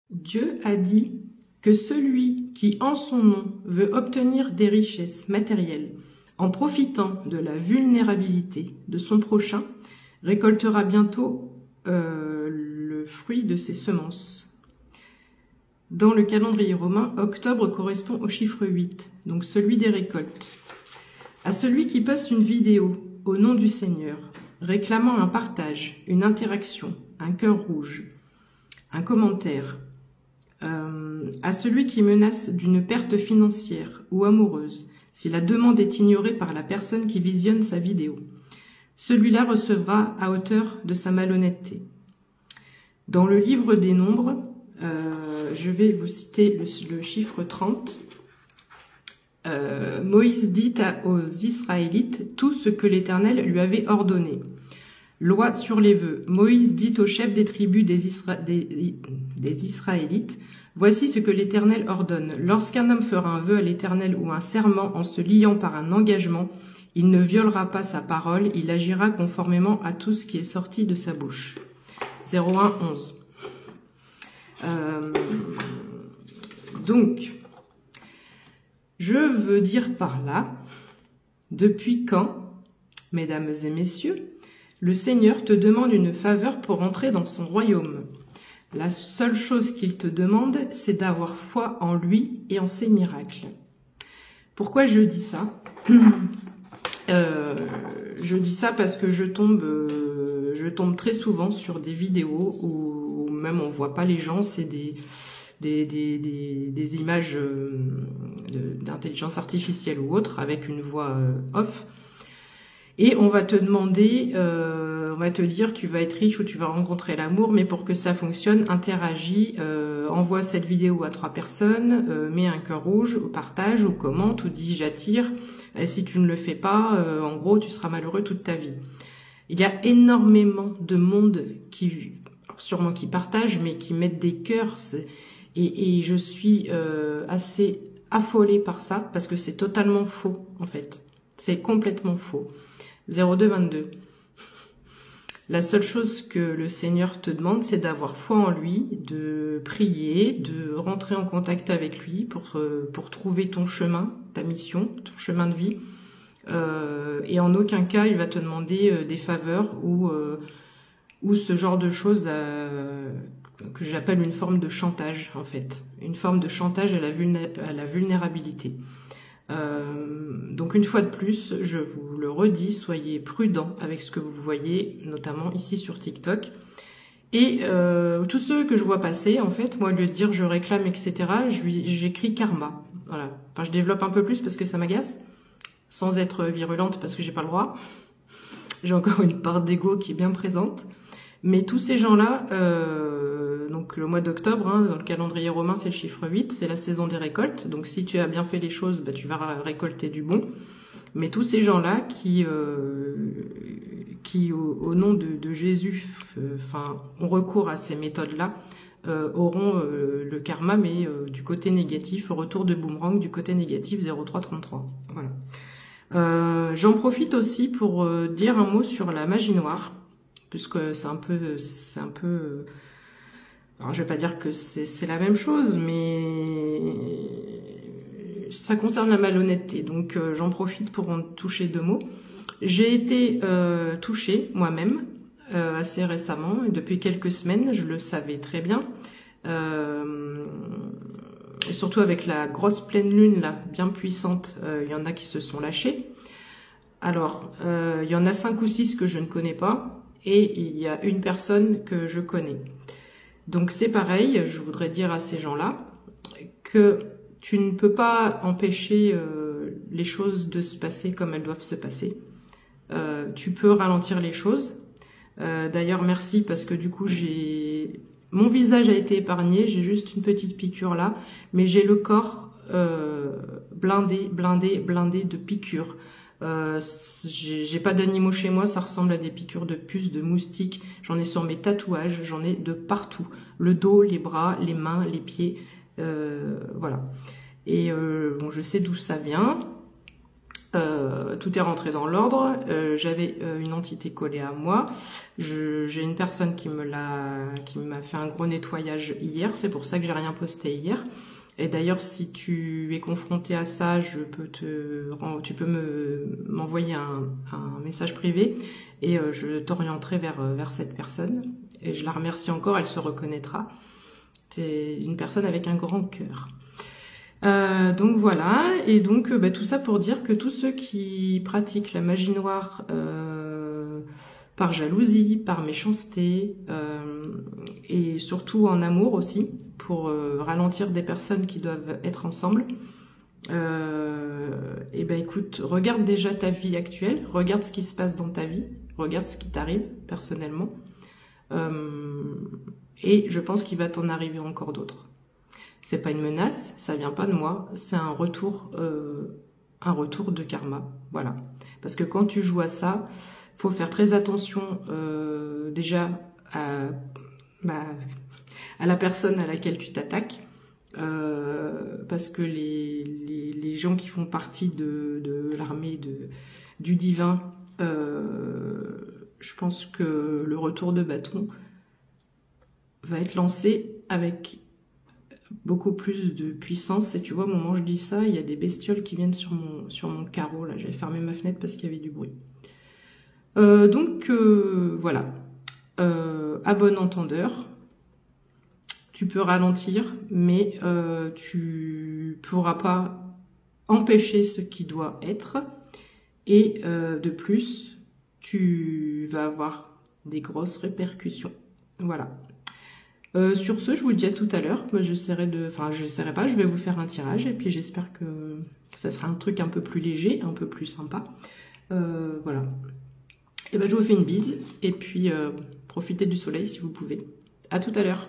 Dieu a dit que celui qui en son nom veut obtenir des richesses matérielles en profitant de la vulnérabilité de son prochain récoltera bientôt le fruit de ses semences. Dans le calendrier romain, octobre correspond au chiffre 8, donc celui des récoltes. À celui qui poste une vidéo au nom du Seigneur, réclamant un partage, une interaction, un cœur rouge, un commentaire, à celui qui menace d'une perte financière ou amoureuse, si la demande est ignorée par la personne qui visionne sa vidéo, celui-là recevra à hauteur de sa malhonnêteté. Dans le livre des Nombres, je vais vous citer le chiffre 30. Moïse dit aux Israélites tout ce que l'Éternel lui avait ordonné. Loi sur les vœux. Moïse dit aux chefs des tribus des Israélites, voici ce que l'Éternel ordonne. Lorsqu'un homme fera un vœu à l'Éternel ou un serment en se liant par un engagement, il ne violera pas sa parole, il agira conformément à tout ce qui est sorti de sa bouche. 01-11. Donc, je veux dire par là, depuis quand, mesdames et messieurs, le Seigneur te demande une faveur pour entrer dans son royaume. La seule chose qu'il te demande, c'est d'avoir foi en lui et en ses miracles. Pourquoi je dis ça? Je dis ça parce que je tombe très souvent sur des vidéos où même on voit pas les gens, c'est des images d'intelligence artificielle ou autre avec une voix off. Et on va te demander, on va te dire tu vas être riche ou tu vas rencontrer l'amour, mais pour que ça fonctionne, interagis, envoie cette vidéo à 3 personnes, mets un cœur rouge, ou partage, ou commente, ou dis j'attire. Si tu ne le fais pas, en gros tu seras malheureux toute ta vie. Il y a énormément de monde qui, sûrement qui partagent, mais qui mettent des cœurs, et je suis assez affolée par ça, parce que c'est totalement faux en fait. C'est complètement faux. 02-22. La seule chose que le Seigneur te demande, c'est d'avoir foi en lui, de prier, de rentrer en contact avec lui pour trouver ton chemin, ta mission, ton chemin de vie. Et en aucun cas, il va te demander des faveurs ou ce genre de choses que j'appelle une forme de chantage, en fait. Une forme de chantage à la vulnérabilité. Donc une fois de plus, je vous le redis, soyez prudents avec ce que vous voyez, notamment ici sur TikTok. Et tous ceux que je vois passer, en fait, moi, au lieu de dire je réclame, etc., j'écris karma. Voilà. Enfin, je développe un peu plus parce que ça m'agace, sans être virulente parce que j'ai pas le droit. J'ai encore une part d'ego qui est bien présente. Mais tous ces gens-là, donc le mois d'octobre, hein, dans le calendrier romain, c'est le chiffre 8, c'est la saison des récoltes. Donc si tu as bien fait les choses, bah, tu vas récolter du bon. Mais tous ces gens-là qui au nom de Jésus, ont recours à ces méthodes-là, auront le karma, mais du côté négatif, retour de boomerang du côté négatif 0333. Voilà. J'en profite aussi pour dire un mot sur la magie noire, puisque c'est un peu, alors je vais pas dire que c'est la même chose, mais ça concerne la malhonnêteté, donc j'en profite pour en toucher 2 mots. J'ai été touchée moi-même assez récemment, et depuis quelques semaines, je le savais très bien, et surtout avec la grosse pleine lune là, bien puissante, il y en a qui se sont lâchés. Alors, il y en a 5 ou 6 que je ne connais pas, et il y a une personne que je connais. Donc c'est pareil, je voudrais dire à ces gens-là que tu ne peux pas empêcher les choses de se passer comme elles doivent se passer. Tu peux ralentir les choses. D'ailleurs, merci parce que du coup, mon visage a été épargné, j'ai juste une petite piqûre là, mais j'ai le corps blindé de piqûres. J'ai pas d'animaux chez moi, ça ressemble à des piqûres de puces, de moustiques. J'en ai sur mes tatouages, j'en ai de partout. Le dos, les bras, les mains, les pieds, voilà. Et bon, je sais d'où ça vient. Tout est rentré dans l'ordre. J'avais une entité collée à moi. J'ai une personne qui m'a fait un gros nettoyage hier. C'est pour ça que j'ai rien posté hier. Et d'ailleurs, si tu es confronté à ça, tu peux m'envoyer un message privé et je t'orienterai vers cette personne. Et je la remercie encore, elle se reconnaîtra. C'est une personne avec un grand cœur. Donc voilà, et donc tout ça pour dire que tous ceux qui pratiquent la magie noire par jalousie, par méchanceté, et surtout en amour aussi, pour ralentir des personnes qui doivent être ensemble, et écoute, regarde déjà ta vie actuelle, regarde ce qui se passe dans ta vie, regarde ce qui t'arrive personnellement, et je pense qu'il va t'en arriver encore d'autres. C'est pas une menace, ça vient pas de moi, c'est un retour de karma, voilà. Parce que quand tu joues à ça, faut faire très attention déjà à la personne à laquelle tu t'attaques, parce que les gens qui font partie de l'armée du divin, je pense que le retour de bâton va être lancé avec beaucoup plus de puissance. Et tu vois, au moment où je dis ça, il y a des bestioles qui viennent sur mon carreau. Là, j'avais fermé ma fenêtre parce qu'il y avait du bruit. Donc, voilà. À bon entendeur, tu peux ralentir, mais tu pourras pas empêcher ce qui doit être. Et de plus, tu vas avoir des grosses répercussions. Voilà. Sur ce, je vous dis à tout à l'heure. J'essaierai pas, je vais vous faire un tirage et puis j'espère que ça sera un truc un peu plus léger, un peu plus sympa. Voilà. Et je vous fais une bise et puis profitez du soleil si vous pouvez. À tout à l'heure.